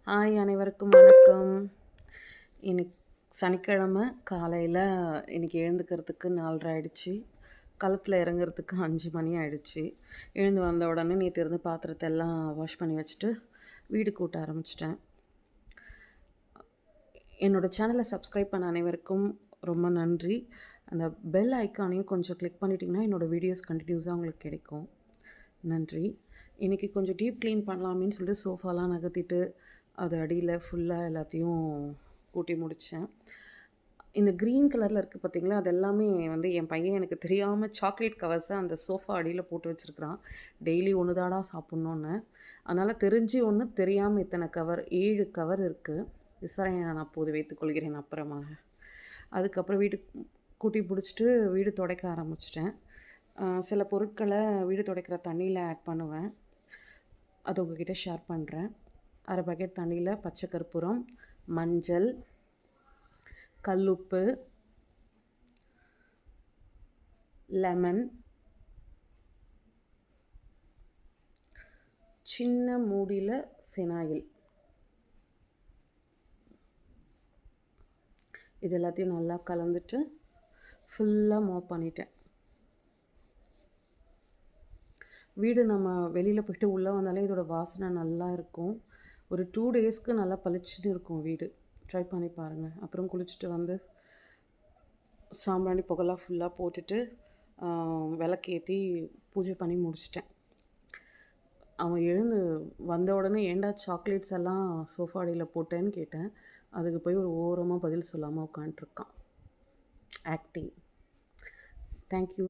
Hi அனைவருக்கும் வணக்கம். இன்னைக்கு சனிக்கிழமை காலையில் இன்னைக்கு எழுந்துக்கிறதுக்கு 4:30 ஆயிடுச்சு. களத்தில் இறங்குறதுக்கு 5 மணி ஆயிடுச்சு. எழுந்து வந்த உடனே நேற்று இருந்து பாத்திரத்தை எல்லாம் வாஷ் பண்ணி வச்சுட்டு வீடு கூட்ட ஆரம்பிச்சிட்டேன். என்னோடய சேனலை சப்ஸ்கிரைப் பண்ண அனைவருக்கும் ரொம்ப நன்றி. அந்த பெல் ஐக்கானையும் கொஞ்சம் கிளிக் பண்ணிட்டிங்கன்னா என்னோடய வீடியோஸ் கண்டினியூஸாக உங்களுக்கு கிடைக்கும். நன்றி. இன்றைக்கி கொஞ்சம் டீப் க்ளீன் பண்ணலாமேன்னு சொல்லிட்டு சோஃபாலாம் நகர்த்திட்டு அது அடியில் ஃபுல்லாக எல்லாத்தையும் கூட்டி முடித்தேன். இந்த க்ரீன் கலரில் இருக்குது பார்த்திங்களா, அது எல்லாமே வந்து என் பையன் எனக்கு தெரியாமல் சாக்லேட் கவர்ஸை அந்த சோஃபா அடியில் போட்டு வச்சுருக்கிறான். டெய்லி ஒன்று தாடா சாப்பிட்ணுன்னு. அதனால் தெரிஞ்சு ஒன்று, தெரியாமல் இத்தனை கவர் 7 கவர் இருக்குது. விசாரணையை நான் அப்போது வைத்துக்கொள்கிறேன் அப்புறமாக. அதுக்கப்புறம் வீட்டு கூட்டி பிடிச்சிட்டு வீடு துடைக்க ஆரம்பிச்சிட்டேன். சில பொருட்களை வீடு துடைக்கிற தண்ணியில் ஆட் பண்ணுவேன். அது உங்ககிட்ட ஷேர் பண்ணுறேன். 1/2 பக்கெட் தண்ணியில் பச்சை கற்பூரம், மஞ்சள், கல்லுப்பு, லெமன், சின்ன மூடியில் ஃபினாயில், இது எல்லாத்தையும் நல்லா கலந்துட்டு ஃபுல்லாக மாப் பண்ணிட்டேன். வீடு நம்ம வெளியில் போய்ட்டு உள்ளே வந்தாலே இதோட வாசனை நல்லா இருக்கும். ஒரு 2 டேஸ்க்கு நல்லா பளிச்சுட்டு இருக்கும் வீடு. ட்ரை பண்ணி பாருங்கள். அப்புறம் குளிச்சுட்டு வந்து சாம்பிராணி புகைலாம் ஃபுல்லாக போட்டுட்டு விளக்கேற்றி பூஜை பண்ணி முடிச்சிட்டேன். அவன் எழுந்து வந்த உடனே ஏன்டா சாக்லேட்ஸ் எல்லாம் சோஃபா அடியில் போட்டேன்னு கேட்டேன். அதுக்கு போய் ஒரு ஓரமாக பதில் சொல்லாமல் உட்காண்ட்ருக்கான். ஆக்டிங். தேங்க்யூ.